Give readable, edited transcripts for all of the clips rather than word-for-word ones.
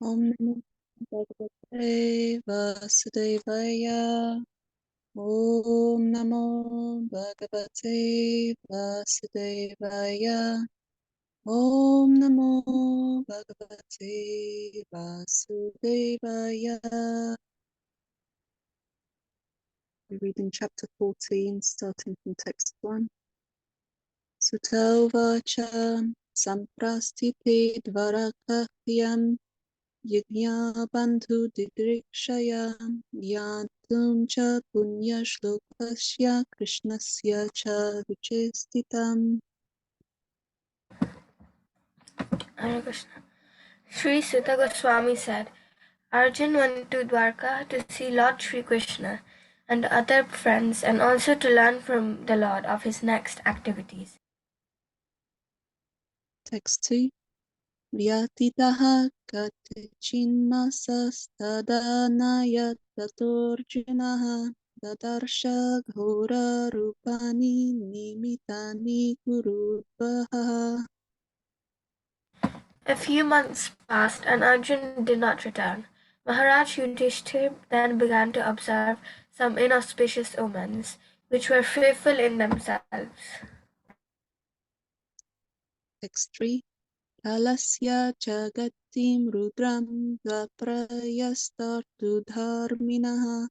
Om Namo Bhagavate Vasudevaya. Om Namo Bhagavate Vasudevaya. Om Namo Bhagavate Vasudevaya. We're reading chapter 14, starting from text 1. Sutta Vacha Samprastite Dvarakahyam Yajna Bandhu Didrikshaya Yantum Cha Punya Shlokasya Krishnasya Cha Vichestitam. Hare Krishna. Sri Sutta Goswami said, Arjun went to Dwarka to see Lord Sri Krishna and other friends and also to learn from the Lord of his next activities. Text 2. Vyatitaha katechinmasastada tatorjunaha dadarsha ghora rupani nimitani kurudvaha. A few months passed and Arjun did not return. Maharaj Yudhishthir then began to observe some inauspicious omens, which were fearful in themselves. Text 3. Kalasya jagatim rudram dvaprayastartu dharminaha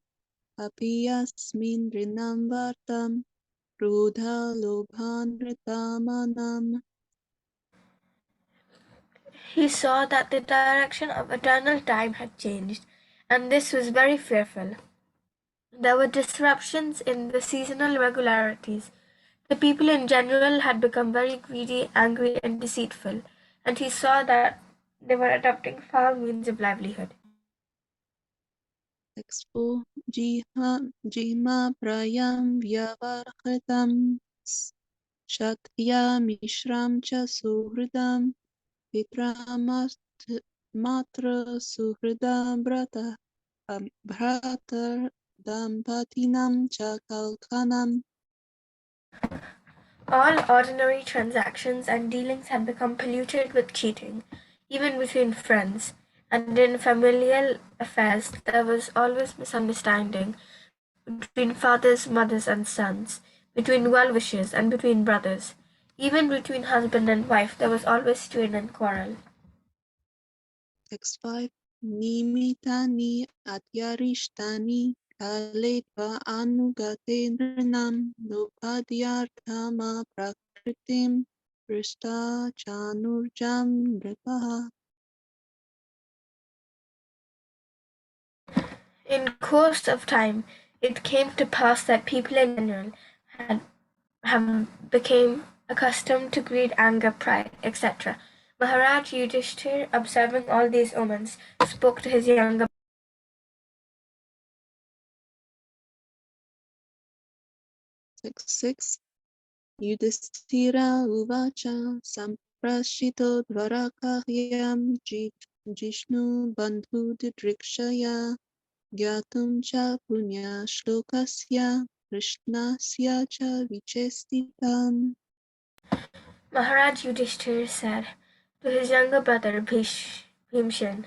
apiyasmin rinam vartam rudha lobhan ritamanam. He saw that the direction of eternal time had changed, and this was very fearful. There were disruptions in the seasonal regularities. The people in general had become very greedy, angry, and deceitful, and he saw that they were adopting foul means of livelihood. Text 4. Jima prayam vyavarhatam Kshatriya mishram cha suhridam Pitramatra suhridam bhratar dampatinam cha kalkanam. All ordinary transactions and dealings had become polluted with cheating, even between friends, and in familial affairs there was always misunderstanding between fathers, mothers, and sons, between well-wishers and between brothers. Even between husband and wife there was always strain and quarrel. Text 5. Nimitani atyarishtani kaletva anugatendranam lopadyarthama prakritim prishta chanurjam nripaha. In course of time, it came to pass that people in general became accustomed to greed, anger, pride, etc. Maharaj Yudhishthir, observing all these omens, spoke to his younger Text 6. Yudhishthira uvacha samprashito dvarakahyam jishnu bandhu didrikshaya gyatum cha punya shlokasya krishnasya cha vichestitam. Maharaj Yudhishthir said to his younger brother Bhimshan,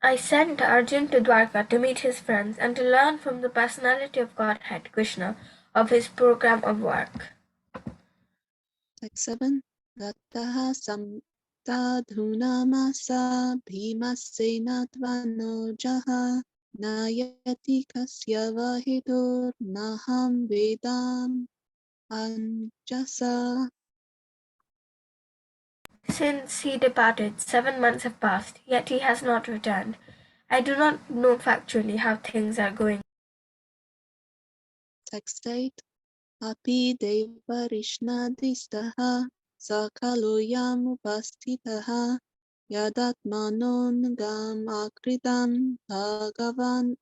I sent Arjun to Dwarka to meet his friends and to learn from the personality of Godhead, Krishna, of his program of work. Text 7. Gataha samtadhunamasa bhimasena tvanojaha nayati kasya vahidur naham vedam anjasa. Since he departed, 7 months have passed, yet he has not returned. I do not know factually how things are going. Text 8. Api devarishna sakaloyam upastitaha yadatmanon gam akridam bhagavan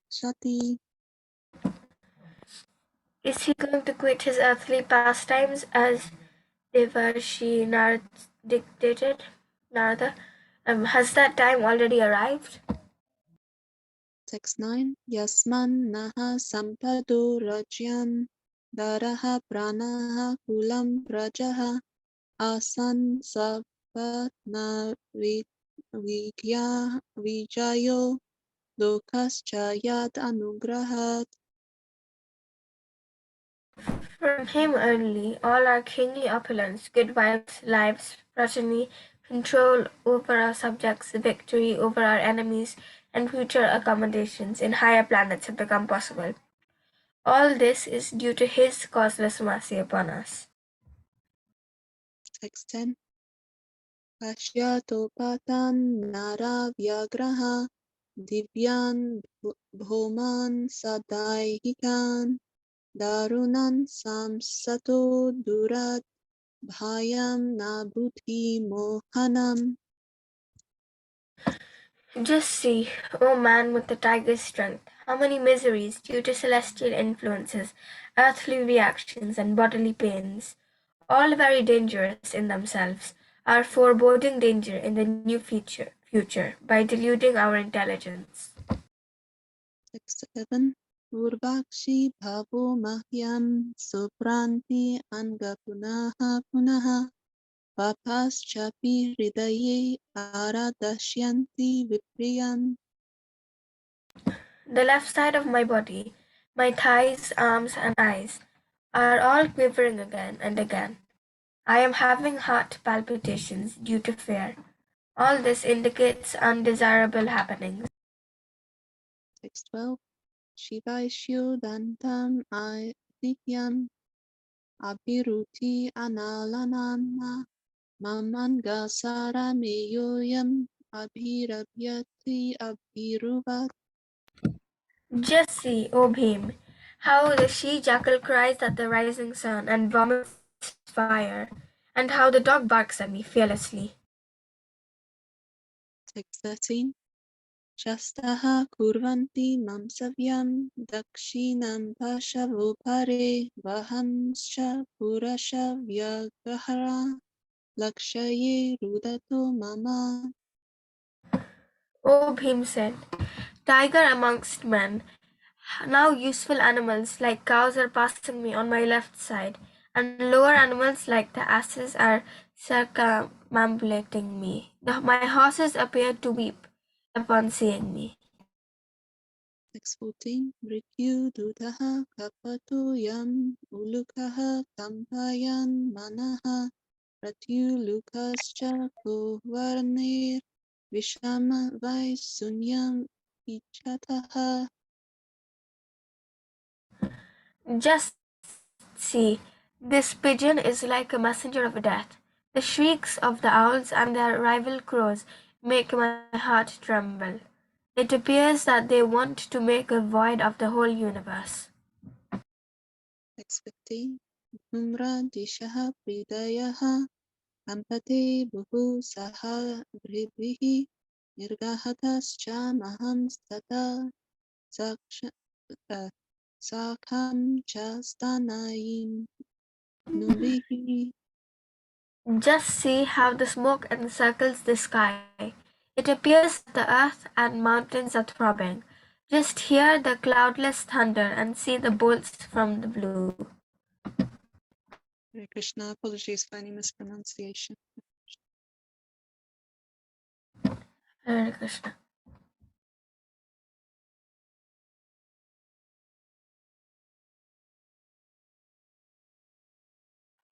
shati. Is he going to quit his earthly pastimes as Devarshi Narad dictated? Narada? Has that time already arrived? Text 9. Yasman naha sampado rajyam daraha pranaha kulam prajaha asan Sapatna Vijayo Lokascha Yad Anugrahat. From him only, all our kingly opulence, good wives, lives, progeny, control over our subjects, victory over our enemies, and future accommodations in higher planets have become possible. All this is due to his causeless mercy upon us. Text 10. Pashyatopatan Nara Vyagraha Divyan Bhoman Sadaihikan Darunan Samsato Durat Bhayam Nabudhi Mohanam. Just see, O man with the tiger's strength, how many miseries due to celestial influences, earthly reactions, and bodily pains, all very dangerous in themselves, are foreboding danger in the new future by deluding our intelligence. Text 7. Purvakshi Bhavo Mahyam Supranti Anga Punaha Punaha Papaschapi Hridaye Aradashyanti Vipriyam. The left side of my body, my thighs, arms, and eyes, are all quivering again and again. I am having heart palpitations due to fear. All this indicates undesirable happenings. Text 12. Shivaishyo Dantam Adityam Abhiruti Analanana Mamanga Sarameyoyam Abhiravyati Abhiruvat. Just see, O Bhim, how the she-jackal cries at the rising sun and vomits fire, and how the dog barks at me fearlessly. Text 13. Shastaha Kurvanti Mamsavyam Dakshinam Pashavopare Vahamscha Purasha Vyagahara Lakshaye Rudato Mama. O Bhim said, Tiger amongst men, now useful animals like cows are passing me on my left side, and lower animals like the asses are circumambulating me. My horses appear to weep upon seeing me. Text 14. Mrityu Dudaha Kapato Yam Ulukaha Kampayan Manaha Pratyu Lukascha Kuvarnir Vishama Vaisunyam Ichataha. Just see, this pigeon is like a messenger of death. The shrieks of the owls and their rival crows make my heart tremble. It appears that they want to make a void of the whole universe. Text 15. Humra Dishaha Pridayaha Kampate Buhu Saha Bribhihi Nirgahatascha Maham Stata Sakham Chastanayim Nubihi. Just see how the smoke encircles the sky. It appears that the earth and mountains are throbbing. Just hear the cloudless thunder and see the bolts from the blue. Hare Krishna, apologies for any mispronunciation. Hare Krishna.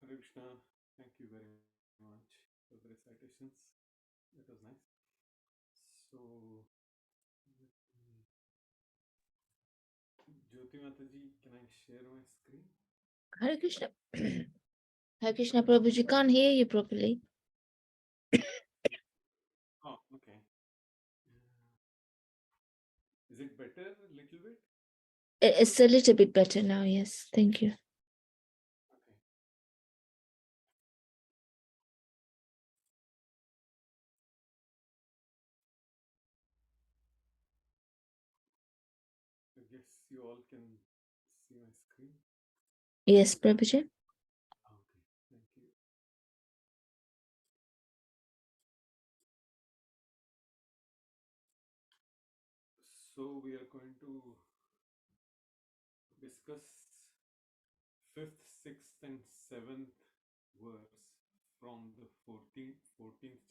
Hare Krishna, thank you very much for the recitations. That was nice. So, Jyoti Mataji, can I share my screen? Hare Krishna. Hare Krishna Prabhuji, can't hear you properly. Oh, okay. Is it better a little bit? It's a little bit better now, yes. Thank you. Okay. I guess you all can see my screen. Yes, Prabhuji. Okay, thank you. So we are going to discuss 5th, 6th and 7th verse from the 14th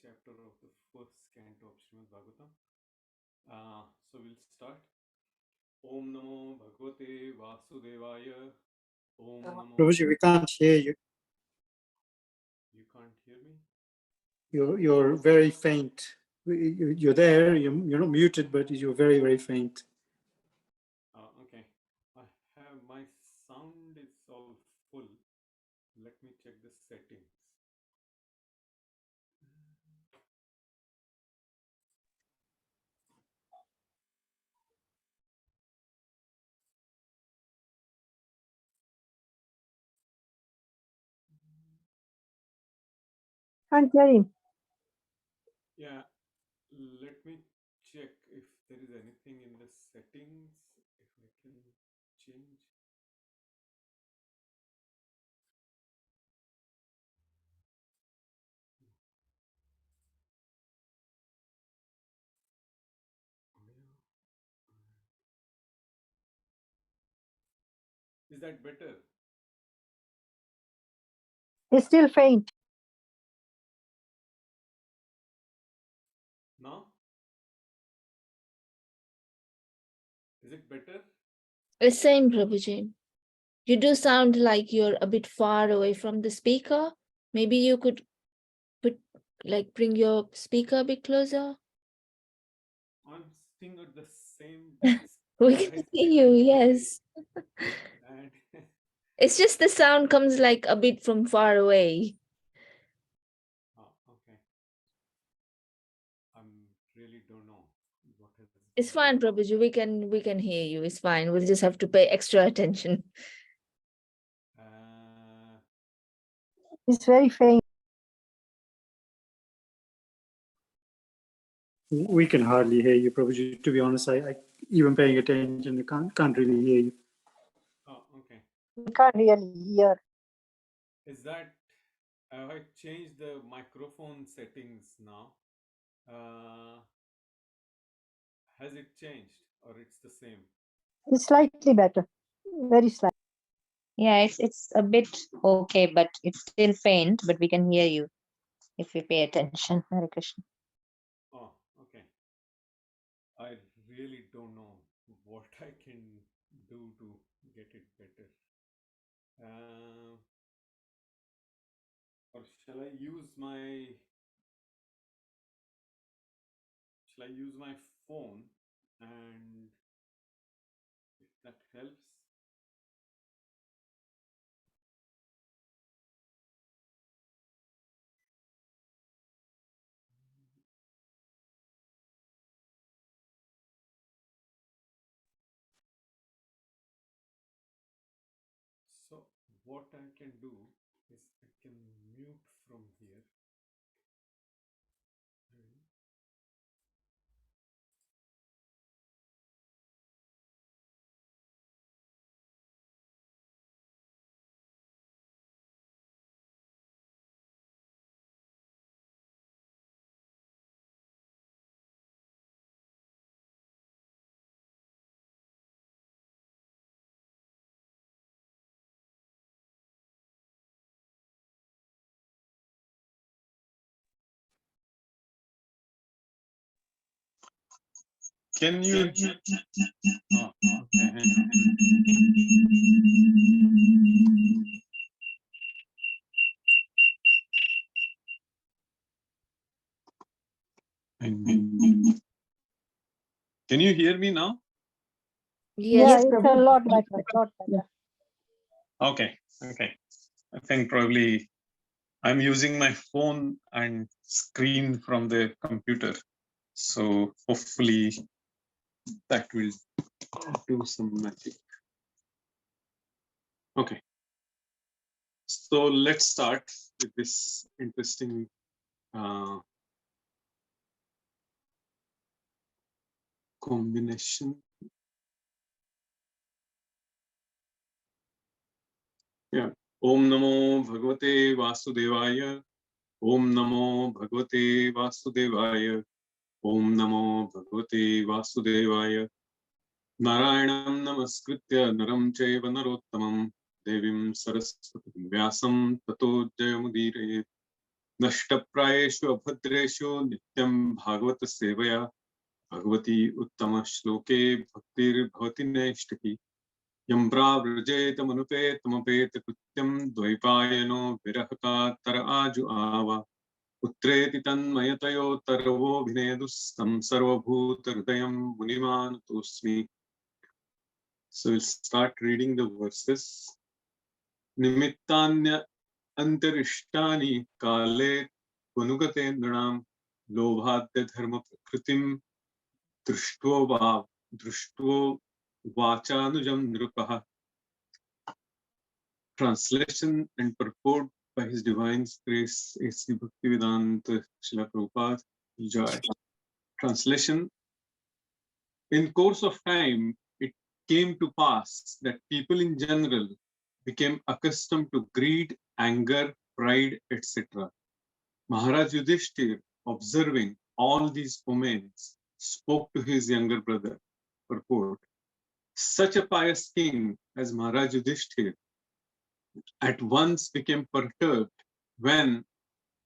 chapter of the first canto of Srimad Bhagavatam. So we'll start. Om Namo Bhagavate Vasudevaya. Om Namo. Prabhuji, we can't hear you. You can't hear me? You're very faint. You're there. You're not muted, but you're very, very faint. Okay. I have my sound is all full. Let me check the settings. Can't hear him. Yeah, let me check if there is anything in the settings, if I can change. Is that better? He's still faint. Now? Is it better? The same, Prabhuji. You do sound like you're a bit far away from the speaker. Maybe you could bring your speaker a bit closer. I'm sitting at the same We can see you, yes. and It's just the sound comes like a bit from far away. okay. I really don't know what has. It's fine, Prabhuji. We can hear you. It's fine. We'll just have to pay extra attention. He's very faint. We can hardly hear you, Prabhuji. To be honest, I even paying attention, I can't really hear you. Oh, okay. We can't really hear. Is that have I changed the microphone settings now? Has it changed or it's the same? It's slightly better. Very slight. Yeah, it's a bit okay, but it's still faint, but we can hear you if we pay attention. Hare Krishna. Oh, okay. I really don't know what I can do to get it better. Or shall I use my phone, and if that helps? So what I can do is I can mute from here. Can you? Oh, okay. Can you hear me now? Yeah, Yes, it's a Prabhu. lot better. Lot better. Okay. I think probably I'm using my phone and screen from the computer. So hopefully that will do some magic. Okay. So let's start with this interesting combination. Yeah. Om Namo Bhagavate Vasudevaya. Om Namo Bhagavate Vasudevaya. Om Namo Bhagavate Vasudevaya. Narayanam Namaskritya Naram Chaiva Narottamam Devim Saraswatim Vyasam Tato Jayamudire. नष्टप्रायेषु अभद्रेषु नित्यं भागवत सेवया भगवती उत्तम श्लोके भक्तिर्भवति नैष्टिकी यं प्राव्रजेत मनुपेतमपेत कृत्यं द्वैपायनो विरहकातर आजु आवा पुत्रेति तन्मयतयोतरवोऽभिनेदुस्तं सर्वभूतहृदयं मुनिमानतोऽस्मि. So we'll start reading the verses. Nimittanya antarishtani kale vanugate nranam lobhadya dharma prakritim društvo vachanujam nrupaha. Translation and purport by His Divine Grace A.C. Bhaktivedanta Srila Prabhupada. Joy. Translation. In course of time, it came to pass that people in general became accustomed to greed, anger, pride, etc. Maharaj Yudhishthir, observing all these omens, spoke to his younger brother. Purport. Such a pious king as Maharaj Yudhishthir at once became perturbed when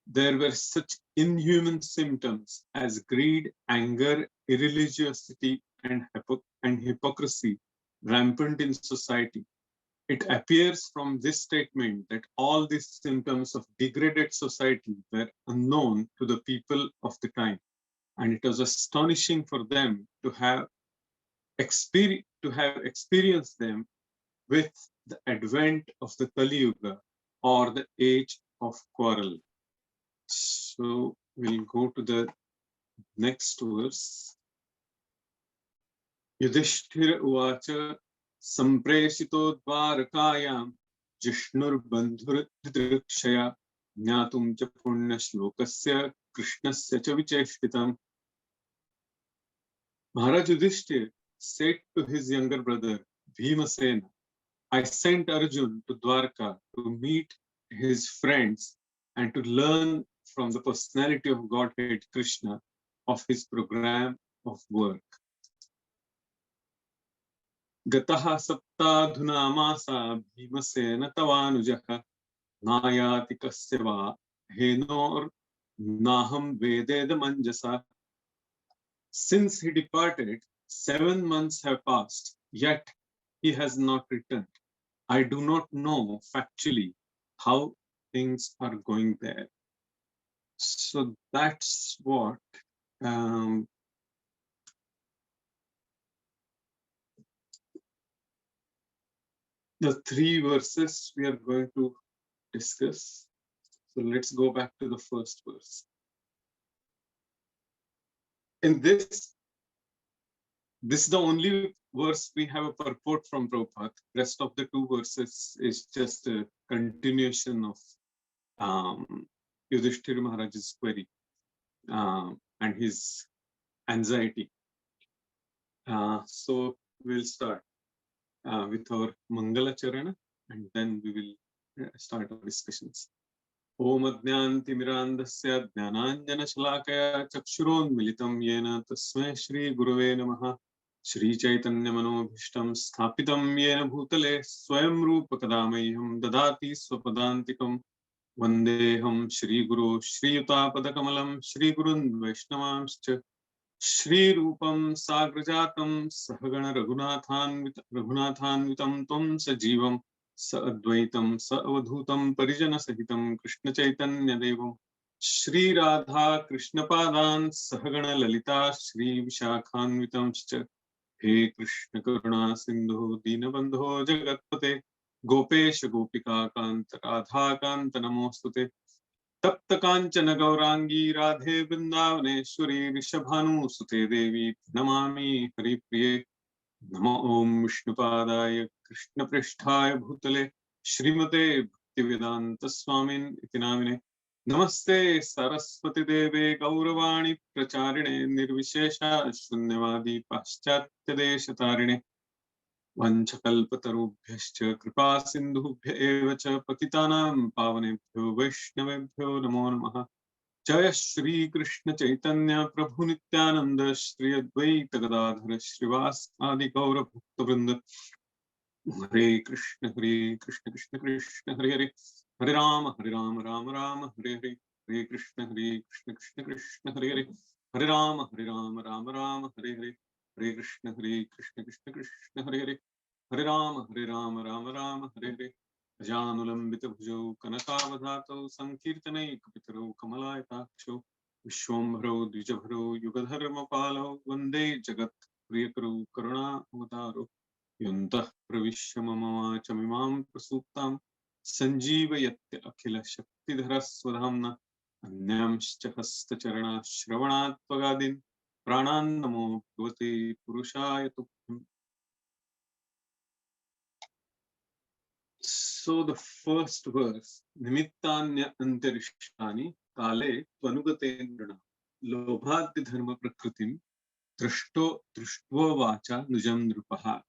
there were such inhuman symptoms as greed, anger, irreligiosity, and hypocrisy rampant in society. It appears from this statement that all these symptoms of degraded society were unknown to the people of the time, and it was astonishing for them to have experienced them with the advent of the Kali Yuga, or the age of quarrel. So we'll go to the next verse. Yudhishthira uvacha sampreshito dvarakayam jishnurbanधुर्दृक्षया ज्ञातुं च पुण्यश्लोकस्य कृष्णस्य च विचेष्टितम्. Maharaj Yudhishthir said to his younger brother Bhimasena, I sent Arjun to Dwarka to meet his friends and to learn from the personality of Godhead Krishna of his program of work. Gataha saptadhuna masa Bhimasena tavanujaha nayati kasyava henor naham vededa manjasa. Since he departed, 7 months have passed, yet he has not returned. I do not know factually how things are going there. So that's what the 3 verses we are going to discuss. So let's go back to the first verse. In this is the only verse we have a purport from Prabhupada. Rest of the 2 verses is just a continuation of Yudhishthira Maharaj's query and his anxiety. So we'll start with our Mangala Charana, and then we will start our discussions. Om Adnyantimirandasya Jnananjana Shalakaya Chakshurunmilitam Yena Tasmai Shri Gurave Namaha. Shri Chaitanya Manobhishtam Sthapitam Yena Bhutale Swayam Rupa Kadamayam Dadati Swapadantikam Vandeham Shri Guru Shri Yuta Padakamalam Shri Gurun Vaishnavamscha Shri Rupam Sagrajatam Sahagana Raghunathanvitam Tvam Sajivam Sa Advaitam Sa Avadhutam Parijana Sahitam Krishna Chaitanya Devam Shri Radha Krishna Padan Sahagana Lalita Shri Vishakhanvitam Scha He Krishna Karuna Sindhu Dinabandho Jagatpate Gopesh Gopika Kanta Radha Kanta Namostute तप्त कांचन गौरांगी राधे वृंदावनेश्वरी ऋषभानुसुते देवी नमामि हरिप्रिये. नमो ओम विष्णुपादाय कृष्णपृष्ठाय भूतले श्रीमते भक्तिवेदांत स्वामिन् इति नामिने. नमस्ते सरस्वती देवे गौरवाणी प्रचारिणे निर्विशेष शून्यवादी पाश्चात्य देशतारिणे. वंशकल्पतरुभ्यश्च कृपा सिन्धुभ्य एव च पतितानां पावनेभ्यो वैष्णवेभ्यो नमो नमः. जय श्री कृष्ण चैतन्य प्रभु नित्यानंद श्री अद्वैत गदाधर श्रीवासादि गौर भक्तवृंद. हरे Krishna Krishna Krishna Hare Hare Hare Ram Ram Ram Hare Hare. Hare Krishna Krishna Krishna Hare Hare, Hare Rama Rama Rama Hare Hare, Hare Krishna Krishna Krishna Hare Hare, Hare Rama Rama Rama Hare Hare. Ajanulambita bhujau kanakavadhato sankirtanekapitaro kamalayatakshau Vishwambharo Dvijabharo Yugadharmapalo Vande Jagat Priyakaro Karuna Avataro Yantah Pravishya Mama Chamimam Prasuptam Sanjeevayatya Akhila Shaktidhara Swadhamna Anyamshcha Hastacharana Shravanat Pagadin Pranan Namo Bhagavate Purushaya Tubbham. So the first verse, Nimittanya Antarishtani Kale Tvanugatendrana Lobhati Dharma Prakritim Drishto Drishtva Vacha Nujam Nrupaha.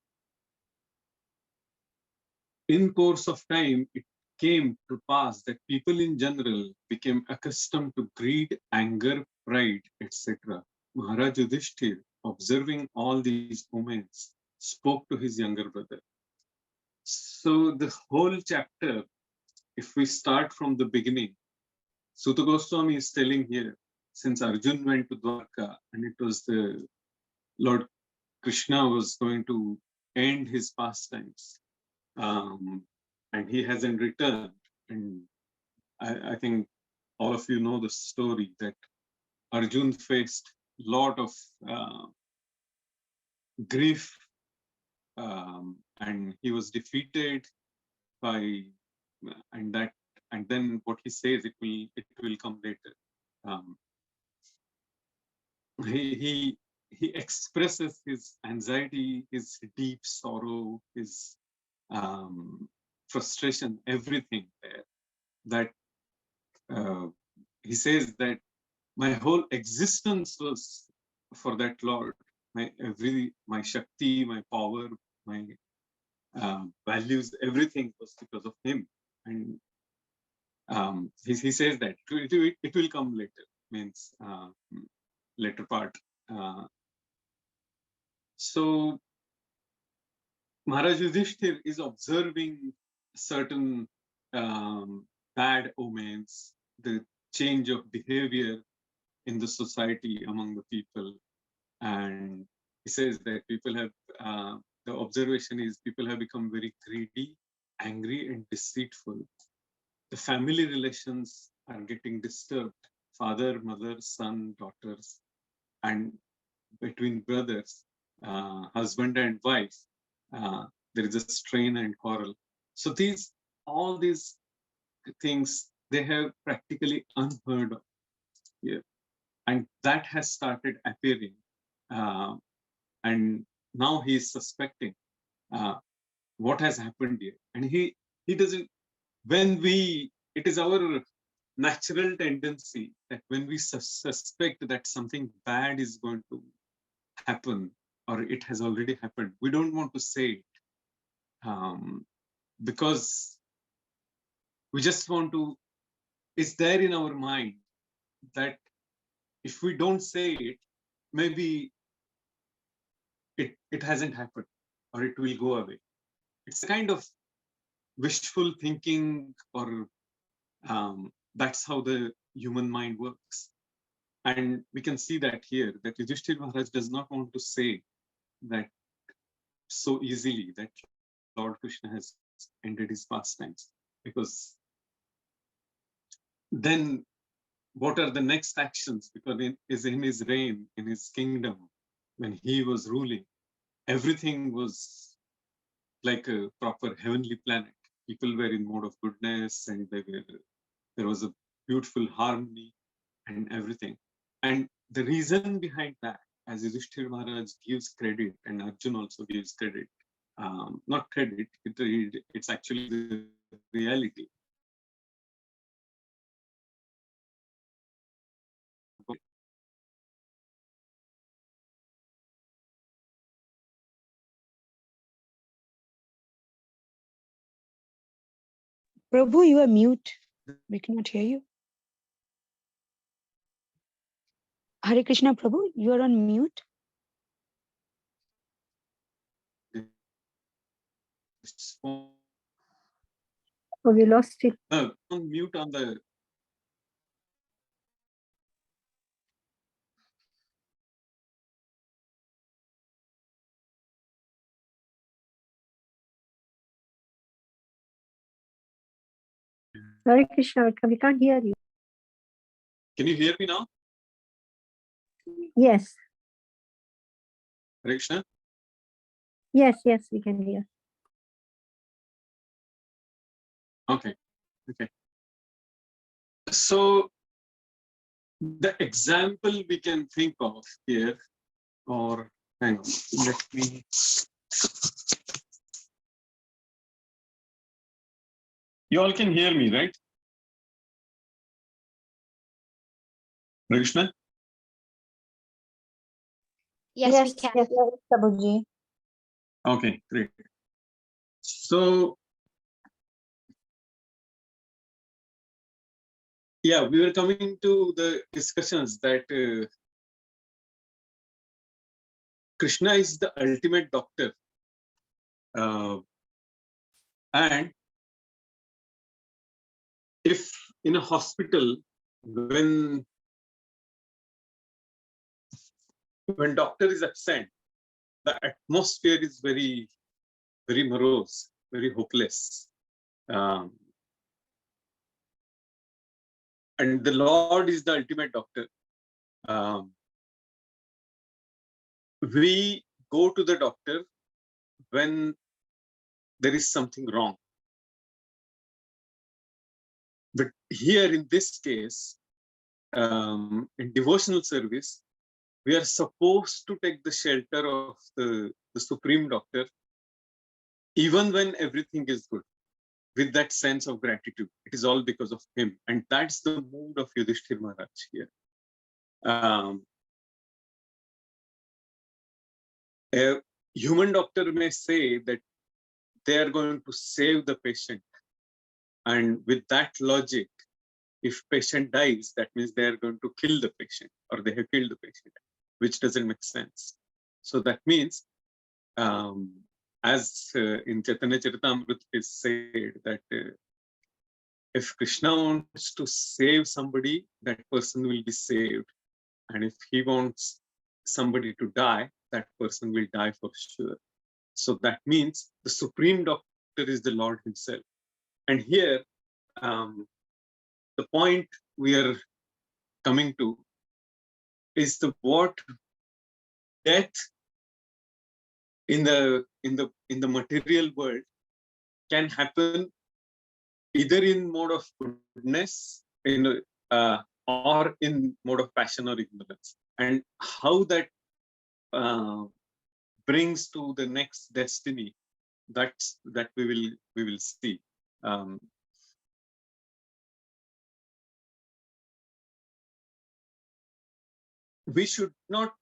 In course of time, it came to pass that people in general became accustomed to greed, anger, pride, etc. Maharaj Yudhishthir, observing all these moments, spoke to his younger brother. So the whole chapter, if we start from the beginning, Suta Goswami is telling here, since Arjun went to Dwarka and it was the Lord Krishna was going to end his pastimes, and he hasn't returned. And I think all of you know the story that Arjun faced a lot of grief, and he was defeated by, and then what he says, it will come later. He expresses his anxiety, his deep sorrow, his frustration, everything there. That he says that my whole existence was for that Lord. My Shakti, my power, my values, everything was because of him. And he says that it will come later, means later part. So Maharaj Yudhishthir is observing certain bad omens, the change of behavior in the society among the people. And he says that people have, the observation is people have become very greedy, angry, and deceitful. The family relations are getting disturbed. Father, mother, son, daughters, and between brothers, husband and wife, there is a strain and quarrel. So all these things, they have practically unheard of here. And that has started appearing. And now he is suspecting what has happened here. And he doesn't, it is our natural tendency that when we suspect that something bad is going to happen, or it has already happened, we don't want to say it, because we just want to, it's there in our mind that if we don't say it, maybe it hasn't happened, or it will go away. It's a kind of wishful thinking, or that's how the human mind works. And we can see that here, that Yudhishthira Maharaj does not want to say that so easily that Lord Krishna has ended his pastimes, because then what are the next actions? Because in his reign, in his kingdom, when he was ruling, everything was like a proper heavenly planet. People were in mode of goodness, and there was a beautiful harmony and everything. And the reason behind that, as Yudhishthira Maharaj gives credit, and Arjun also gives credit, not credit, it's actually the reality. Prabhu, you are mute. We cannot hear you. Hare Krishna, Prabhu, you are on mute. Oh, we lost it. On mute on the. Hare Krishna, we can't hear you. Can you hear me now? Yes, Hare Krishna? yes, we can hear. Okay. So the example we can think of here, or hang on, let me. You all can hear me, right? Krishna? Yes, we can. Yes, Prabhuji. Okay, great. So, yeah, we were coming to the discussions that Krishna is the ultimate doctor. And if in a hospital, when doctor is absent, the atmosphere is very, very morose, very hopeless. And the Lord is the ultimate doctor. We go to the doctor when there is something wrong. But here in this case, in devotional service, we are supposed to take the shelter of the Supreme Doctor, even when everything is good, with that sense of gratitude. It is all because of him. And that's the mood of Yudhishthir Maharaj here. A human doctor may say that they are going to save the patient. And with that logic, if patient dies, that means they are going to kill the patient, or they have killed the patient, which doesn't make sense. So that means, as in Chaitanya Charitamrita is said, that if Krishna wants to save somebody, that person will be saved. And if he wants somebody to die, that person will die for sure. So that means the Supreme Doctor is the Lord himself. And here, the point we are coming to is the what death in the material world can happen either in mode of goodness, or in mode of passion or ignorance, and how that brings to the next destiny. That we will see. We should not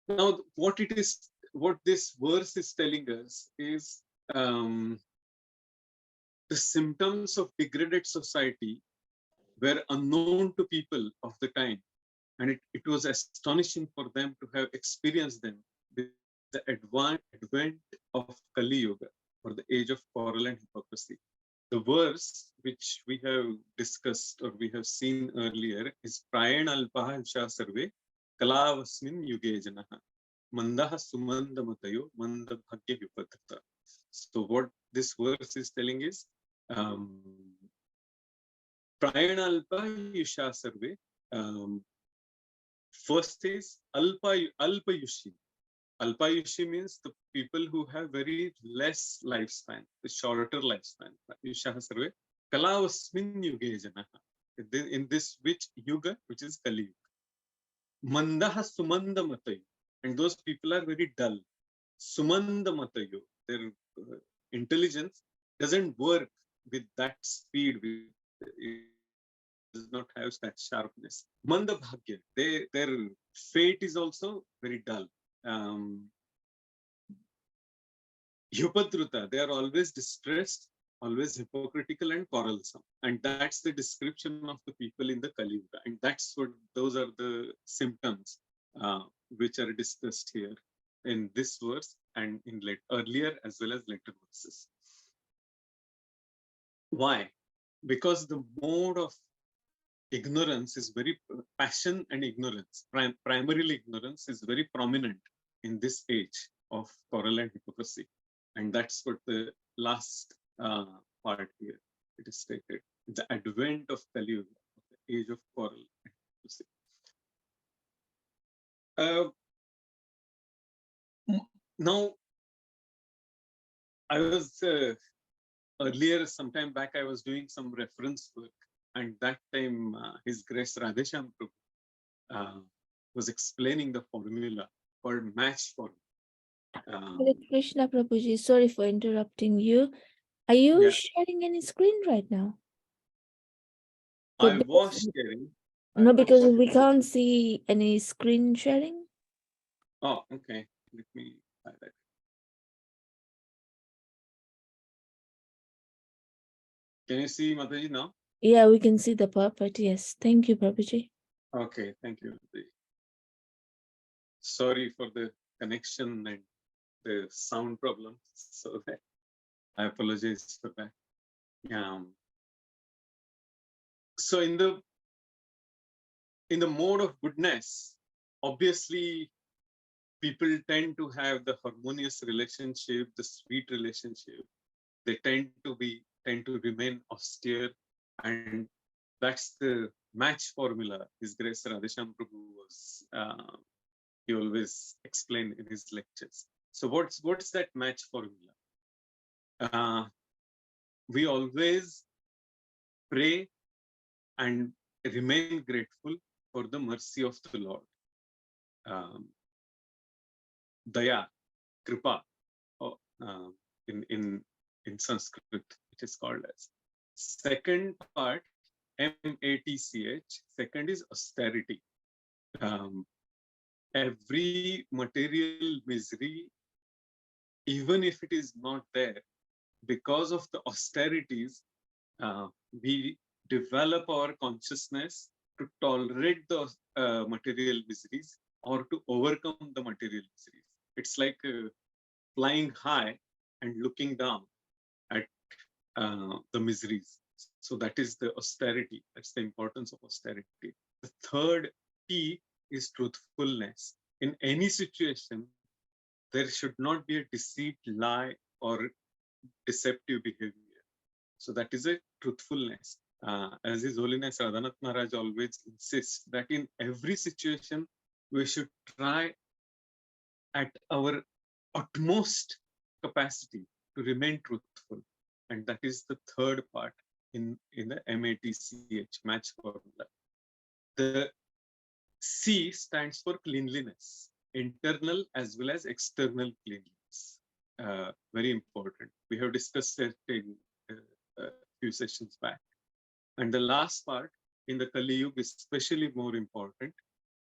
now. What this verse is telling us is the symptoms of degraded society were unknown to people of the time, and it was astonishing for them to have experienced them with the advent of Kali Yuga, or the age of quarrel and hypocrisy. The verse which we have discussed or we have seen earlier is Prayena alpaha yusha sarve kalavasmin yuge janaha mandaha sumanda matayo manda bhagya vipadhata. So what this verse is telling is Prayena alpa yusha sarve. First is alpayushi. Alpayushi means the people who have very less lifespan, the shorter lifespan. Yusha sarve kalavasmin yuge janaha. In this which yuga, which is Kali Yuga. Mandaha sumanda matayo. And those people are very dull. Sumanda matayo. Their intelligence doesn't work with that speed. It does not have that sharpness. Manda bhagya. Their fate is also very dull. Hyupadruta, they are always distressed, always hypocritical and quarrelsome. And that's the description of the people in the Kali Yuga. And those are the symptoms which are discussed here in this verse and in earlier as well as later verses. Why? Because the mode of ignorance is very passion and ignorance, primarily ignorance is very prominent in this age of quarrel and hypocrisy. And that's what the last part here it is stated. the advent of Kali Yuga, the age of coral. Now, I was earlier, sometime back, I was doing some reference work, and that time His Grace Radhesham Prabhu was explaining the formula called match formula. Hare Krishna Prabhuji, sorry for interrupting you. Are you Yeah. sharing any screen right now? I Because- was sharing. No, because we can't see any screen sharing. Oh, okay. Let me highlight. Can you see Mataji now? Yeah, we can see the puppet. Yes, thank you, Prabhuji. Okay, thank you. Sorry for the connection and the sound problem. So I apologize for that. So in the mode of goodness, obviously people tend to have the harmonious relationship, the sweet relationship. They tend to remain austere, and that's the match formula. His Grace Radhesham Prabhu was he always explained in his lectures. So what's that match formula? We always pray and remain grateful for the mercy of the Lord. Daya, Kripa, in Sanskrit, it is called as. Second part, MATCH, second is austerity. Every material misery, even if it is not there, because of the austerities, we develop our consciousness to tolerate the material miseries or to overcome the material miseries. It's like flying high and looking down at the miseries. So that is the austerity. That's the importance of austerity. The third T is truthfulness. In any situation, there should not be a deceit, lie, or deceptive behavior. So that is a truthfulness. As His Holiness Radhanath Maharaj always insists that in every situation, we should try at our utmost capacity to remain truthful. And that is the third part in the MATCH, match formula. The C stands for cleanliness, internal as well as external cleanliness. Very important. We have discussed it in a few sessions back. And the last part in the Kali Yuga is especially more important.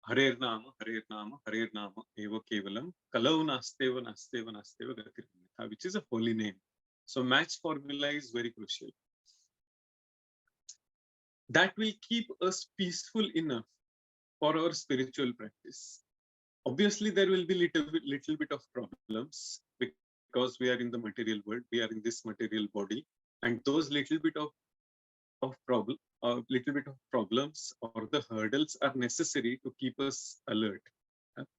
Harer Nama, Harer Nama, Harer Nama, Eva Kevalam, Kalau Nasteva, Nasteva, Nasteva, Gatirnitha, which is a holy name. So match formula is very crucial. That will keep us peaceful enough for our spiritual practice. Obviously, there will be little bit of problems because we are in the material world, we are in this material body, and those little bit of problems or the hurdles are necessary to keep us alert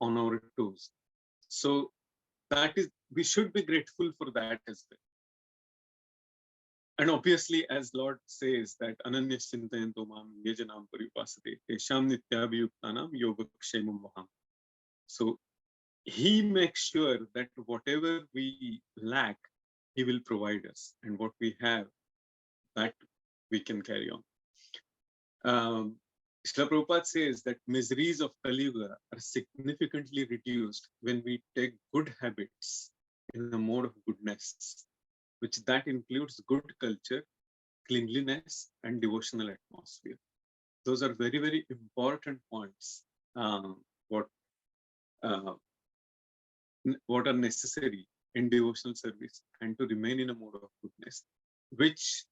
on our toes. So that is, we should be grateful for that as well. And obviously, as Lord says that Ananya Chintayanto Mam Yejanam Paripasate Tesham Nityabhiyuktanam Yogakshemam Vaham. So He makes sure that whatever we lack, He will provide us, and what we have, that we can carry on. Srila Prabhupada says that miseries of Kali Yuga are significantly reduced when we take good habits in the mode of goodness, which that includes good culture, cleanliness, and devotional atmosphere. Those are very, very important points. What are necessary in devotional service and to remain in a mode of goodness, which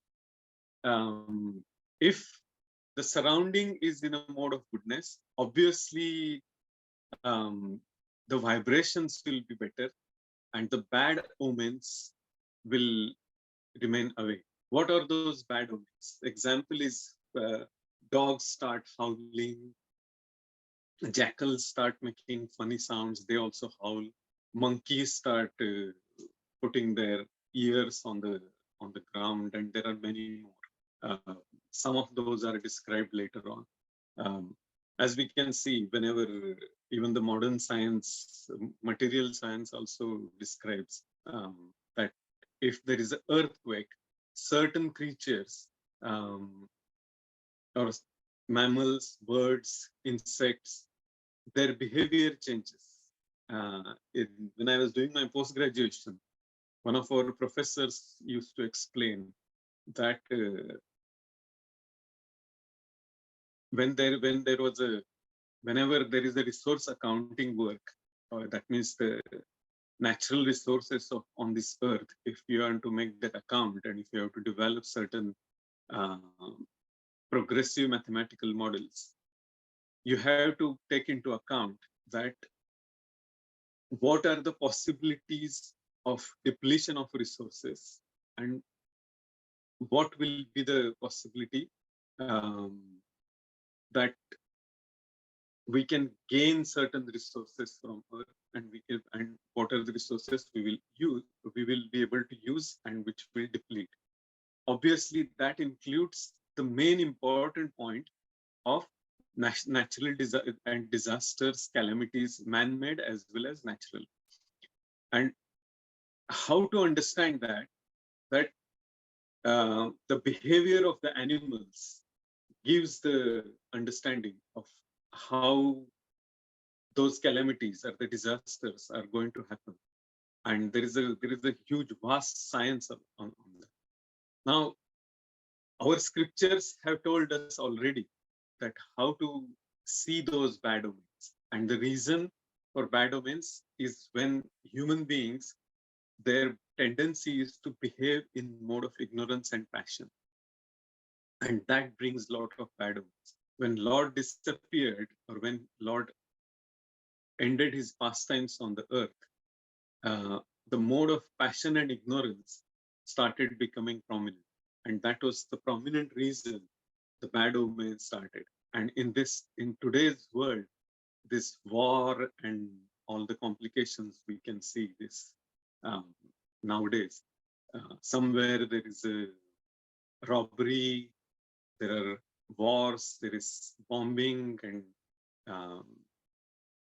if the surrounding is in a mode of goodness, obviously the vibrations will be better and the bad omens will remain away. What are those bad omens? Example is dogs start howling, jackals start making funny sounds, they also howl, monkeys start putting their ears on the ground, and there are many more. Some of those are described later on. As we can see, whenever even the modern science, material science also describes that if there is an earthquake, certain creatures or mammals, birds, insects, their behavior changes. When I was doing my post-graduation, one of our professors used to explain that whenever there is a resource accounting work, that means the natural resources on this earth, if you want to make that account and if you have to develop certain progressive mathematical models, you have to take into account that what are the possibilities of depletion of resources and what will be the possibility that we can gain certain resources from Earth, and what are the resources we will be able to use and which will deplete. Obviously, that includes the main important point of natural and disasters, calamities, man-made as well as natural. And how to understand that the behavior of the animals gives the understanding of how those calamities or the disasters are going to happen. And there is a huge vast science on that. Now, our scriptures have told us already that how to see those bad omens. And the reason for bad omens is when human beings, their tendency is to behave in mode of ignorance and passion. And that brings a lot of bad omens. When Lord disappeared, or when Lord ended his pastimes on the earth, the mode of passion and ignorance started becoming prominent. And that was the prominent reason the bad omens started. And in today's world, this war and all the complications, we can see this nowadays. Somewhere there is a robbery, there are wars, there is bombing, and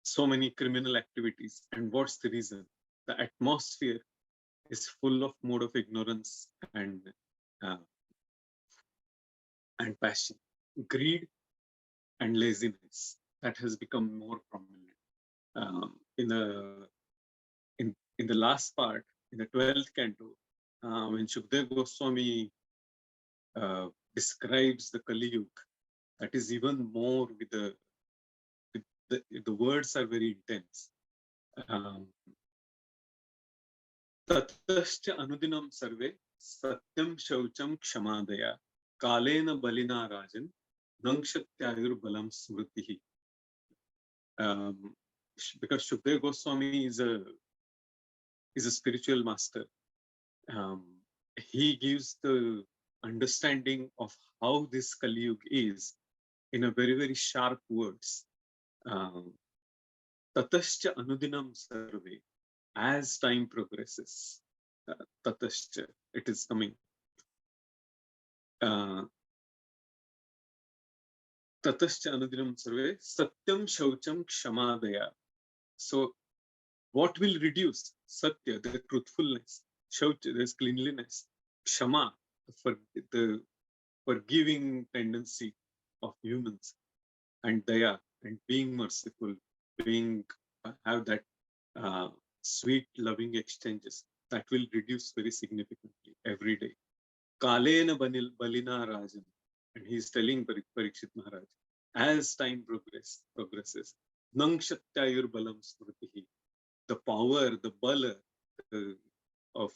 so many criminal activities. And what's the reason? The atmosphere is full of mode of ignorance and passion, greed and laziness. That has become more prominent. In the last part, in the 12th canto, when Shukdev Goswami describes the Kali Yuga, that is even more with the words are very intense. Tatascha anudinam sarve satyam shaucham kshamadaya kalena balina rajan nangshatyayur balam smritihi. Because Shukdev Goswami is a spiritual master. He gives the understanding of how this Kali Yuga is in a very, very sharp words. Tatascha anudinam sarve, as time progresses, tatascha, it is coming. Tatascha anudinam sarve satyam shaucham kshamadaya. So what will reduce? Satya, the truthfulness. Shaucha, there's cleanliness. Kshama, the forgiving tendency of humans. And daya, and being merciful, have that sweet, loving exchanges. That will reduce very significantly every day. Kalena balina rajan. And he's telling Parikshit Maharaj, as time progresses, nangshatyayur balam smritihi. The power, the bala of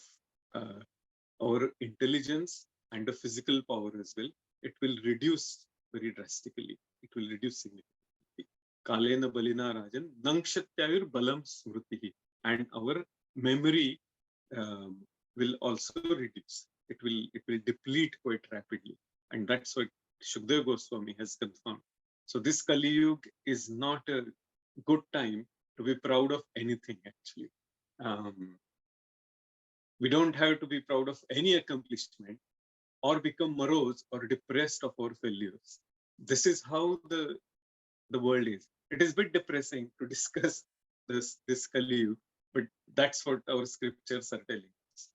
our intelligence and the physical power as well, it will reduce very drastically. It will reduce significantly. Kalena balina rajan nangshatyayur balam smritihi. And our memory will also reduce. It will deplete quite rapidly. And that's what Shukdev Goswami has confirmed. So this Kali Yuga is not a good time to be proud of anything, actually. We don't have to be proud of any accomplishment, or become morose or depressed of our failures. This is how the world is. It is a bit depressing to discuss this Kali Yuga, but that's what our scriptures are telling us.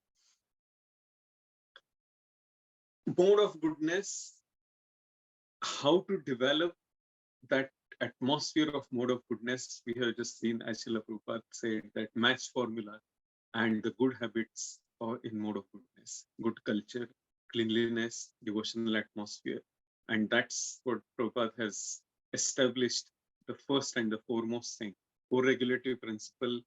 Mode of goodness, how to develop that atmosphere of mode of goodness. We have just seen, as Srila Prabhupada said, that match formula and the good habits are in mode of goodness, good culture, cleanliness, devotional atmosphere. And that's what Prabhupada has established, the first and the foremost thing, co-regulative principle,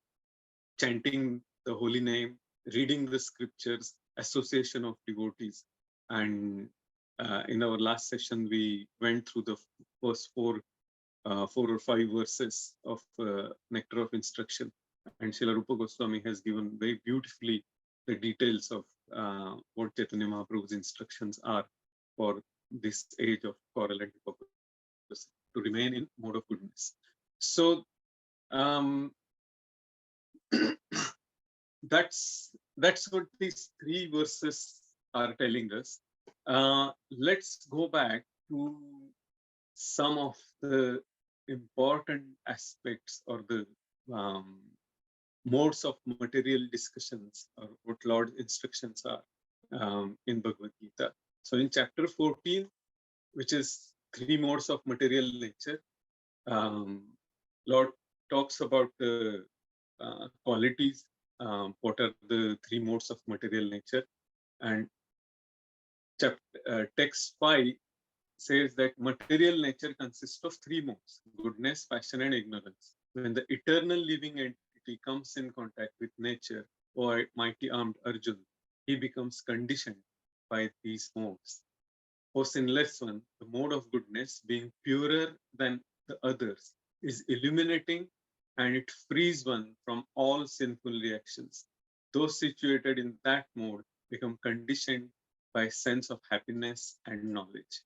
chanting the holy name, reading the scriptures, association of devotees. And in our last session, we went through the first four or five verses of Nectar of Instruction. And Srila Rupa Goswami has given very beautifully the details of what Chaitanya Mahaprabhu's instructions are for this age of coral and hypocrisy, to remain in mode of goodness. So that's what these three verses are telling us. Let's go back to some of the important aspects or the modes of material discussions, or what Lord's instructions are in Bhagavad Gita. So in chapter 14, which is three modes of material nature, Lord talks about the qualities, what are the three modes of material nature. And text 5 says that material nature consists of three modes: goodness, passion, and ignorance. When the eternal living entity comes in contact with nature, or mighty armed Arjuna, he becomes conditioned by these modes. O sinless one, the mode of goodness, being purer than the others, is illuminating, and it frees one from all sinful reactions. Those situated in that mode become conditioned by sense of happiness and knowledge.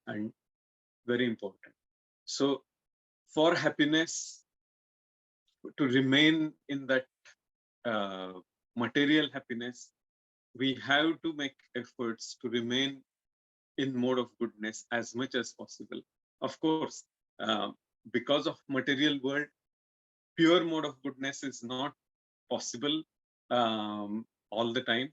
And very important. So for happiness, to remain in that material happiness, we have to make efforts to remain in mode of goodness as much as possible. Of course, because of material world, pure mode of goodness is not possible all the time.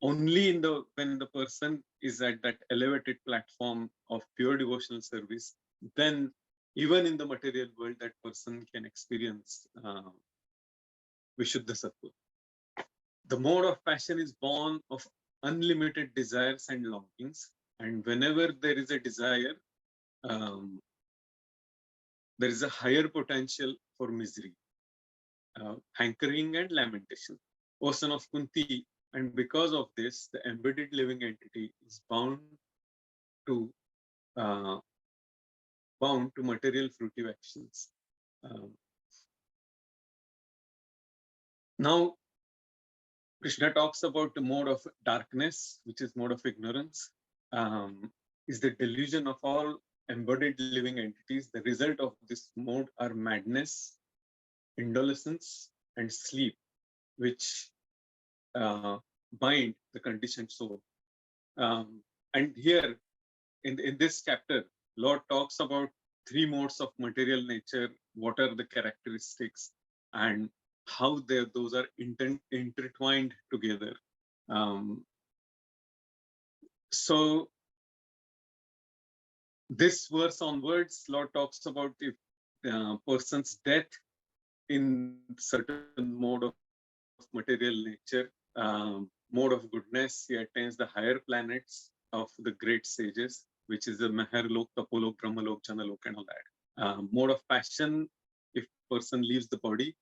Only when the person is at that elevated platform of pure devotional service, then even in the material world, that person can experience Vishuddha Sattva. The mode of passion is born of unlimited desires and longings, and whenever there is a desire, there is a higher potential for misery, hankering and lamentation. O son of Kunti, and because of this, the embedded living entity is bound to material fruitive actions. Now, Krishna talks about the mode of darkness, which is mode of ignorance, is the delusion of all embodied living entities. The result of this mode are madness, indolence, and sleep, which bind the conditioned soul. And here, in this chapter, Lord talks about three modes of material nature, what are the characteristics, and how those are intertwined together. So this verse onwards, Lord talks about if person's death in certain mode of material nature, mode of goodness, he attains the higher planets of the great sages, which is the Maharlok, Tapolok, Brahmalok, Janalok, and all that. Mode of passion, if person leaves the body,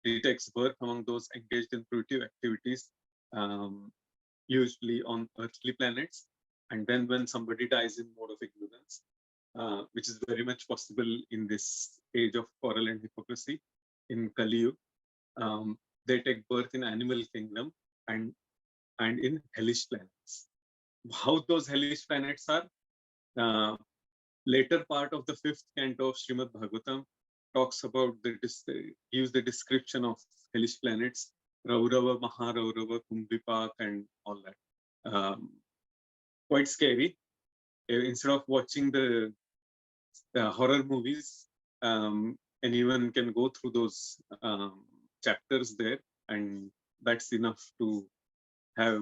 he takes birth among those engaged in fruitive activities, usually on earthly planets. And then when somebody dies in mode of ignorance, which is very much possible in this age of quarrel and hypocrisy, in Kali Yuga, they take birth in animal kingdom and in hellish planets. How those hellish planets are, later part of the 5th canto of Srimad Bhagavatam talks about gives the description of hellish planets, Raurava, Maharaurava, Kumbipak, and all that. quite scary. Instead of watching the horror movies, anyone can go through those chapters there, and that's enough to have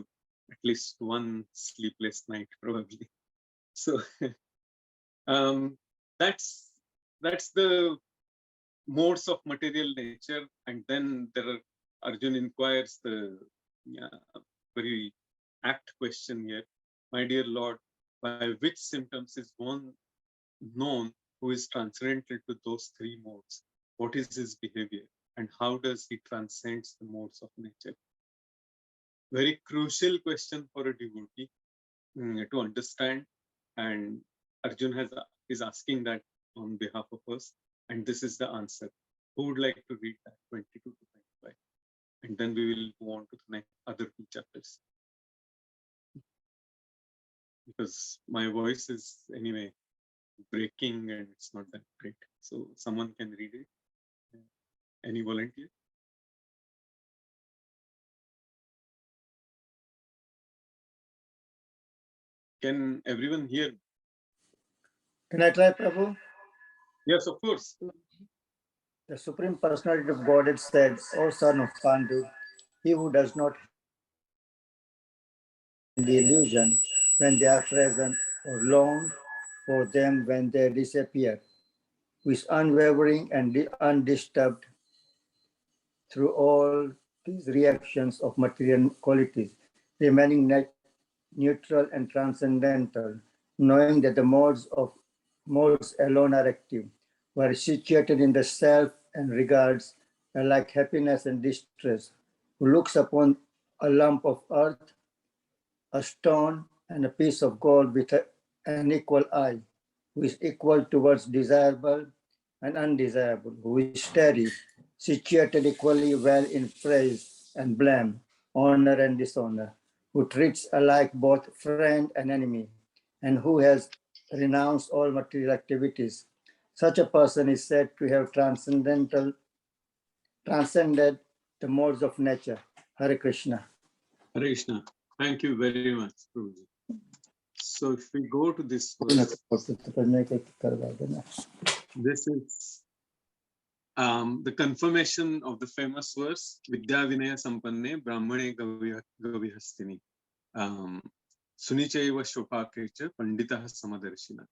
at least one sleepless night, probably. So that's the modes of material nature, and then Arjun inquires the very apt question here. My dear Lord, by which symptoms is one known who is transcendental to those three modes? What is his behavior, and how does he transcends the modes of nature? Very crucial question for a devotee to understand, and Arjun is asking that on behalf of us, and this is the answer. Who would like to read that 22 to 25? And then we will go on to the next other two chapters. Because my voice is anyway breaking and it's not that great. So someone can read it. Any volunteer? Can everyone hear? Can I try, Prabhu? Yes, of course. The Supreme Personality of Godhead said, O son of Pandu, he who does not the illusion when they are present or long for them when they disappear, who is unwavering and undisturbed through all these reactions of material qualities, remaining neutral and transcendental, knowing that the modes alone are active, were situated in the self and regards like happiness and distress, who looks upon a lump of earth, a stone, and a piece of gold with an equal eye, who is equal towards desirable and undesirable, who is steady, situated equally well in praise and blame, honor and dishonor, who treats alike both friend and enemy, and who has renounced all material activities. Such a person is said to have transcended the modes of nature. Hare Krishna. Hare Krishna. Thank you very much, Prabhuji. So if we go to this verse, this is the confirmation of the famous verse, Vidya Vinaya Sampanne Brahmane Gavihastini. Sunichaiva Shopakecha Panditaha Samadarshina.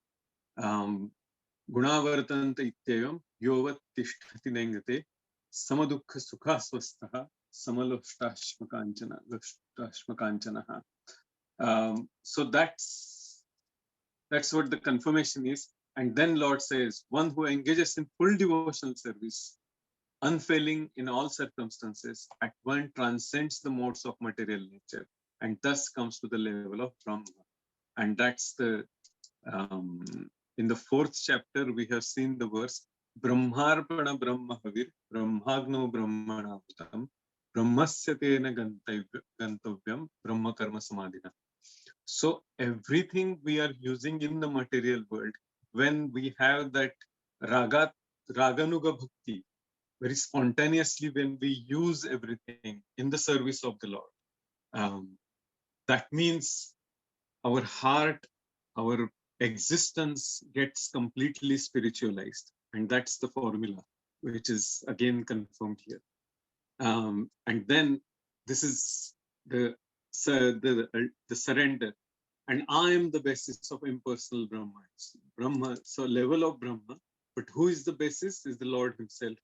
Gunavartanta Ityavam Yovat Tishtati Nengate Samadukha Sukha Swastaha Samaloshtashmakanchana. So that's what the confirmation is. And then Lord says, one who engages in full devotional service, unfailing in all circumstances, at one transcends the modes of material nature and thus comes to the level of Brahma. And that's the in the 4th chapter we have seen the verse Brahmarpana Brahma Havir Brahmagno Brahmana Bhutam Brahmasya Tena Gantavyam Brahma Karma Samadhina. So everything we are using in the material world, when we have that Raganuga Bhakti, very spontaneously, when we use everything in the service of the Lord, that means our heart, our existence gets completely spiritualized. And that's the formula, which is again confirmed here. And then this is the surrender. And I am the basis of impersonal Brahma. So level of Brahma, but who is the basis is the Lord himself,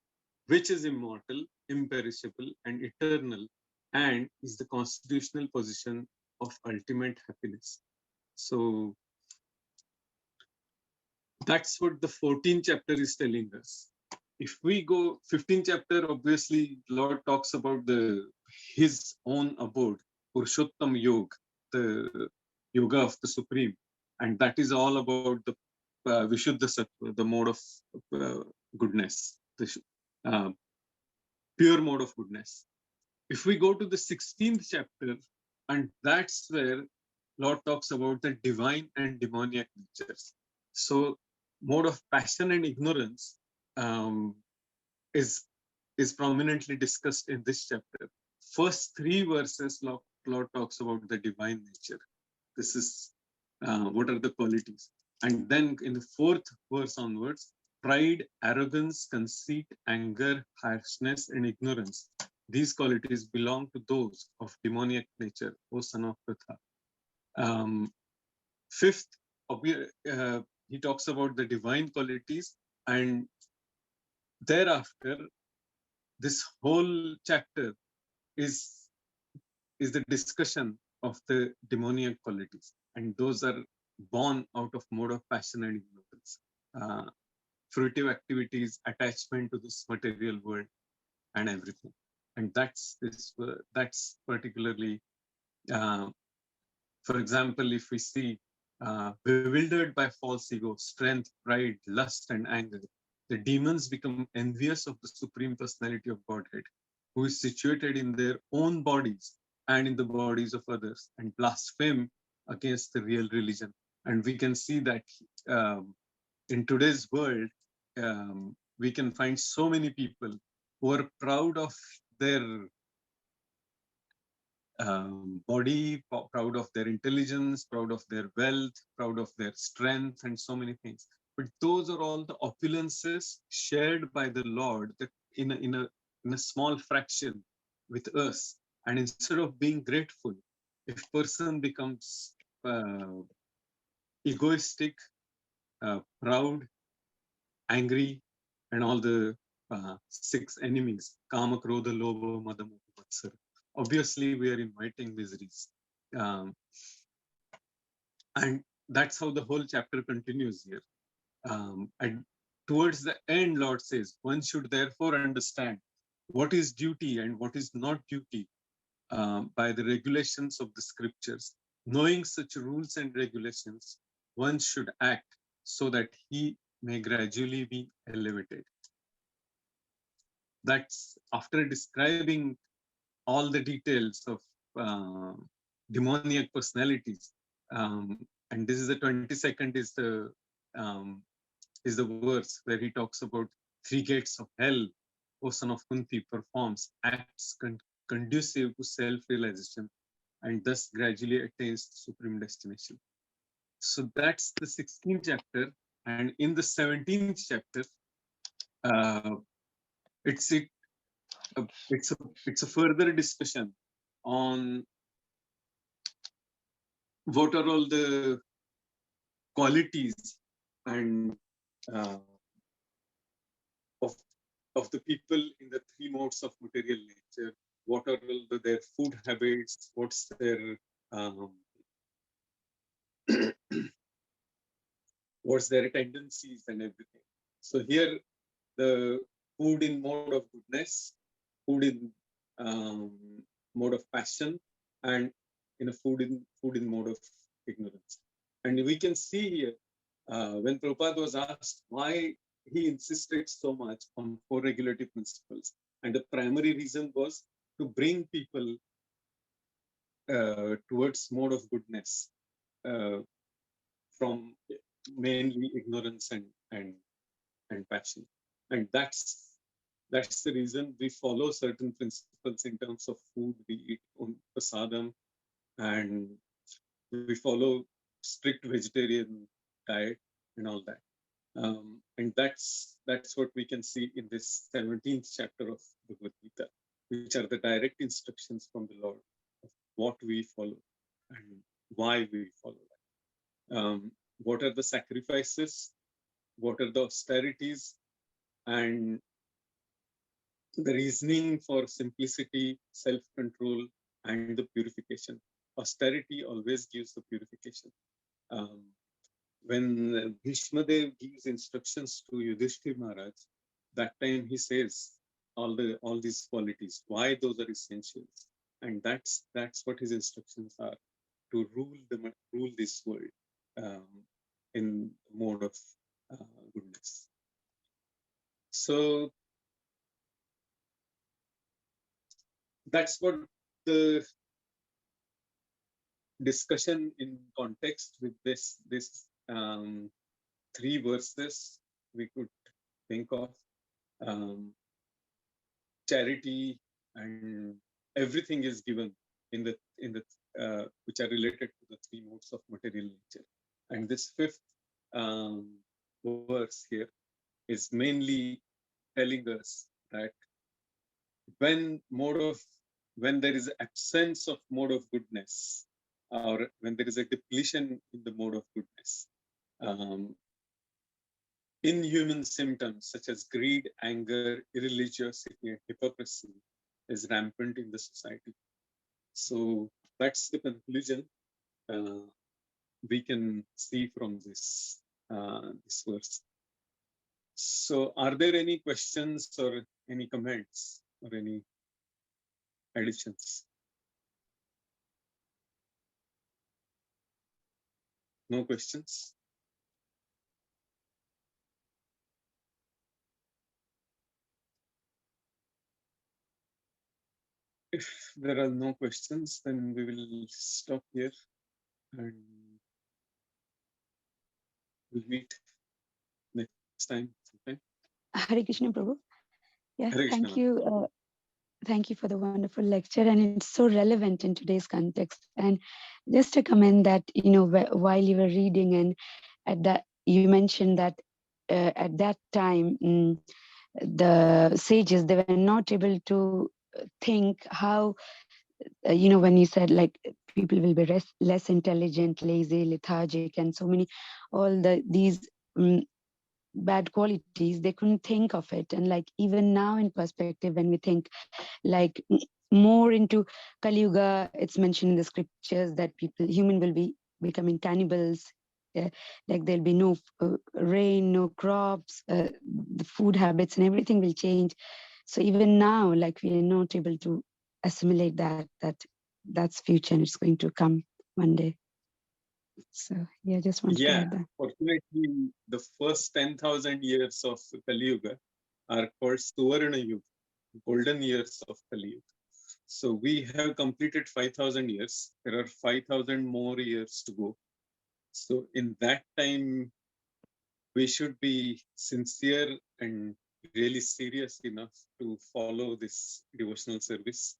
which is immortal, imperishable, and eternal, and is the constitutional position of ultimate happiness. So that's what the 14th chapter is telling us. If we go 15th chapter, obviously Lord talks about his own abode, Purushottam Yoga, the yoga of the Supreme, and that is all about the Vishuddha Sattva, the mode of goodness, the pure mode of goodness. If we go to the 16th chapter, and that's where Lord talks about the divine and demoniac natures. So mode of passion and ignorance is prominently discussed in this chapter. First 3 verses, Lord talks about the divine nature. This is what are the qualities. And then in the fourth verse onwards, pride, arrogance, conceit, anger, harshness, and ignorance. These qualities belong to those of demoniac nature, O son of Pritha. Fifth, he talks about the divine qualities, and thereafter, this whole chapter is the discussion of the demoniac qualities, and those are born out of mode of passion and ignorance, fruitive activities, attachment to this material world, and everything. And that's particularly, for example, if we see bewildered by false ego, strength, pride, lust, and anger, the demons become envious of the Supreme Personality of Godhead, who is situated in their own bodies and in the bodies of others, and blaspheme against the real religion. And we can see that in today's world, we can find so many people who are proud of their body, proud of their intelligence, proud of their wealth, proud of their strength, and so many things. But those are all the opulences shared by the Lord that in a small fraction with us. And instead of being grateful, if person becomes egoistic, proud, angry, and all the 6 enemies, Kama, Krodha, Lobha, Mada, Moha, Matsara. Obviously, we are inviting miseries. And that's how the whole chapter continues here. And towards the end, Lord says, one should therefore understand what is duty and what is not duty by the regulations of the scriptures. Knowing such rules and regulations, one should act so that he may gradually be elevated. That's after describing all the details of demoniac personalities. And this is the 22nd is the verse where he talks about 3 gates of hell, O son of Kunti, performs acts conducive to self-realization and thus gradually attains the supreme destination. So that's the 16th chapter. And in the 17th chapter, it's a further discussion on what are all the qualities and of the people in the 3 modes of material nature. What are all their food habits? What's their what's their tendencies and everything. So here, the food in mode of goodness, food in mode of passion, and in a food in mode of ignorance. And we can see here when Prabhupada was asked why he insisted so much on 4 regulative principles, and the primary reason was to bring people towards mode of goodness from mainly ignorance and passion. And that's the reason we follow certain principles in terms of food. We eat on prasadam, and we follow strict vegetarian diet and all that. And that's what we can see in this 17th chapter of Bhagavad Gita, which are the direct instructions from the Lord of what we follow and why we follow that. What are the sacrifices? What are the austerities? And the reasoning for simplicity, self-control, and the purification. Austerity always gives the purification. When Bhishma Dev gives instructions to Yudhishthir Maharaj, that time he says all these qualities, why those are essentials, and that's what his instructions are, to rule this world in mode of goodness. So that's what the discussion in context with this 3 verses we could think of. Charity and everything is given in the which are related to the three modes of material nature. And this fifth verse here is mainly telling us that when there is absence of mode of goodness, or when there is a depletion in the mode of goodness, inhuman symptoms such as greed, anger, irreligiosity, and hypocrisy is rampant in the society. So that's the conclusion we can see from this verse. So are there any questions or any comments or any additions? No questions? If there are no questions, then we will stop here and we'll meet next time. Okay? Hare Krishna, Prabhu. Yeah, Hare Krishna. thank you for the wonderful lecture, and it's so relevant in today's context. And just to comment that, while you were reading, and at that you mentioned that at that time, the sages, they were not able to think how, when you said like people will be less intelligent, lazy, lethargic, and so many, all these bad qualities, they couldn't think of it. And like even now in perspective, when we think like more into Kali Yuga, it's mentioned in the scriptures that human will be becoming cannibals. Like there'll be no rain, no crops, the food habits and everything will change. So even now, like we are not able to assimilate that's future and it's going to come one day. So yeah, just wanted to add that. Fortunately, the first 10,000 years of Kali Yuga are called Suvarna Yuga, golden years of Kali Yuga. So we have completed 5,000 years. There are 5,000 more years to go. So in that time, we should be sincere and really serious enough to follow this devotional service,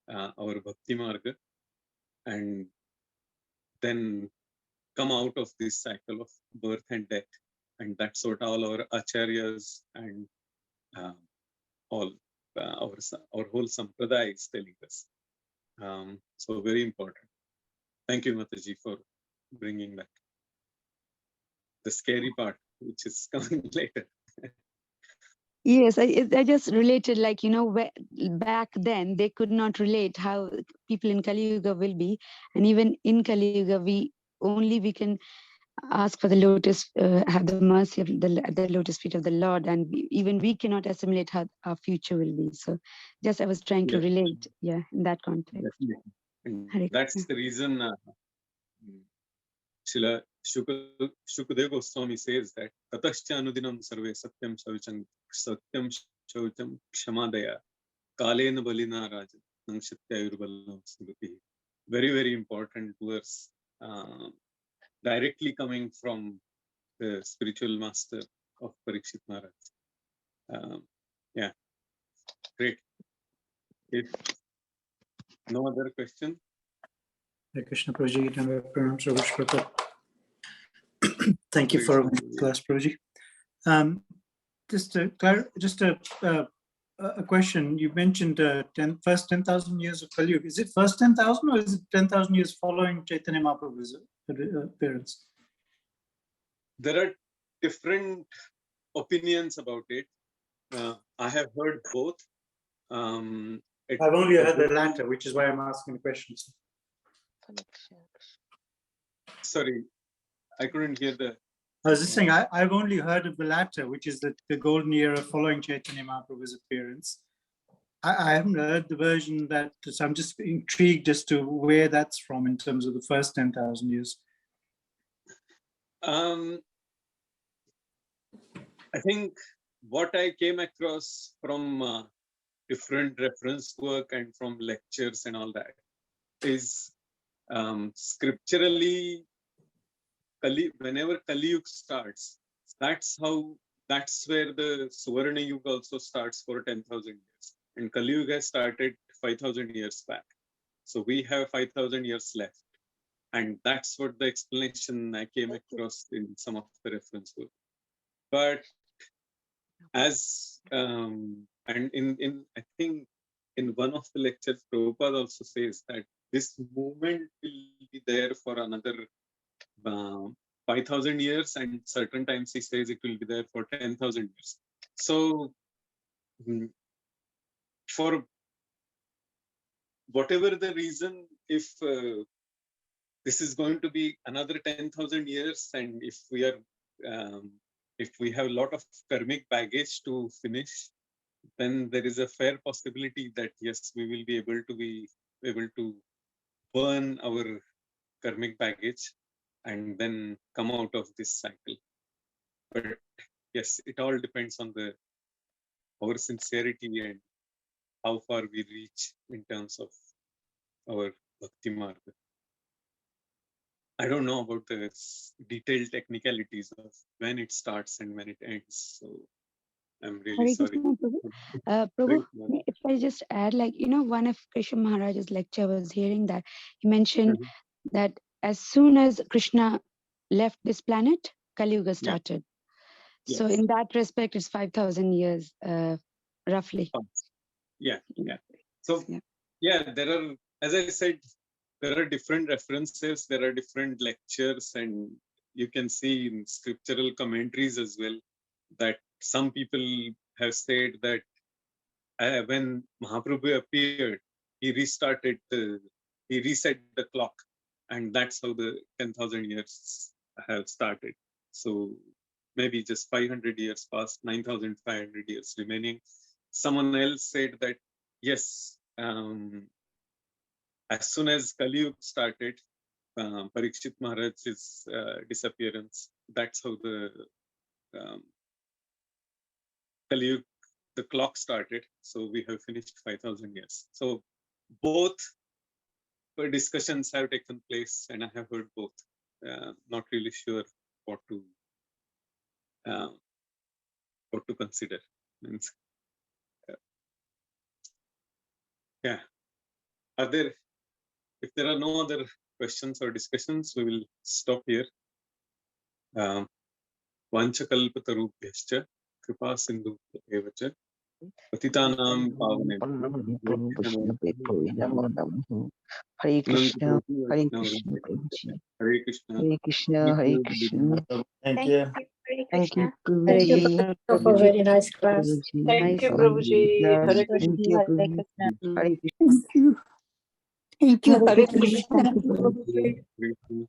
our Bhakti Marga, and then come out of this cycle of birth and death. And that's what all our acharyas and all our whole sampradaya is telling us. So very important. Thank you, Mataji, for bringing that. The scary part, which is coming later. Yes, I just related, like, back then they could not relate how people in Kali Yuga will be. And even in Kali Yuga, we can ask for the lotus, have the mercy of the lotus feet of the Lord. And even we cannot assimilate how our future will be. So just I was trying to relate, in that context. That's the reason Srila Shukadeva Goswami says that Tatascha Anudinam Sarve Satyam Shaucham Kshamadaya Kalena Balina Rajan Nangshatya Yurbalam Sugati. Very, very important verse, directly coming from the spiritual master of Parikshit Maharaj. Great. If no other question. Hare Krishna, Prabhuji, and pranams, Prabhu. Thank you for class, Prabhuji. Just a question. You mentioned first 10,000 years of Kali Yuga. Is it first 10,000 or is it 10,000 years following Chaitanya Mahaprabhu's appearance? There are different opinions about it. I have heard both. I've only heard the latter, which is why I'm asking the questions. Sorry, I couldn't hear the. I was just saying, I've only heard of the latter, which is the golden era following Chaitanya Mahaprabhu's appearance. I haven't heard the version that, so I'm just intrigued as to where that's from in terms of the first 10,000 years. I think what I came across from different reference work and from lectures and all that is scripturally, whenever Kali Yuga starts, that's where the Suvarna Yuga also starts for 10,000 years. And Kali Yuga started 5,000 years back. So we have 5,000 years left. And that's what the explanation I came across in some of the reference books. But as and in I think in one of the lectures, Prabhupada also says that this movement will be there for another 5,000 years, and certain times he says it will be there for 10,000 years. So for whatever the reason, if this is going to be another 10,000 years, and if we have a lot of karmic baggage to finish, then there is a fair possibility that yes, we will be able to burn our karmic baggage and then come out of this cycle. But yes, it all depends on our sincerity and how far we reach in terms of our bhakti marga. I don't know about the detailed technicalities of when it starts and when it ends. So I'm really Hare sorry. Krishna, Prabhu. Prabhu, if I just add, like, one of Krishna Maharaj's lecture was hearing that he mentioned that as soon as Krishna left this planet, Kali Yuga started. So Yes. in that respect, it's 5,000 years, roughly. Yeah. So there are, as I said, there are different references, there are different lectures, and you can see in scriptural commentaries as well that some people have said that when Mahaprabhu appeared, he reset the clock, and that's how the 10,000 years have started. So maybe just 500 years passed, 9,500 years remaining. Someone else said that yes, as soon as Kali Yuga started, Parikshit Maharaj's disappearance, that's how the Kali Yuga, the clock started. So we have finished 5,000 years. So both discussions have taken place, and I have heard both. Not really sure what to consider. Means, yeah. If there are no other questions or discussions, we will stop here. Vanchakalpatarubhyascha kripa sindhu evacha patitanam Hare Krishna, Hare Krishna, Prabhuji. Hare Krishna. Hare Krishna, Hare Krishna. Thank you. Thank you, Thank you Prabhuji. for a very nice class. Prabhuji. Thank you, Nice Prabhuji. class. Hare Thank Krishna. you, Hare Prabhuji. Krishna. Hare Krishna. Thank you. Thank you. Hare Hare Krishna. Krishna. Thank you, Prabhu. Prabhuji. Hare Krishna.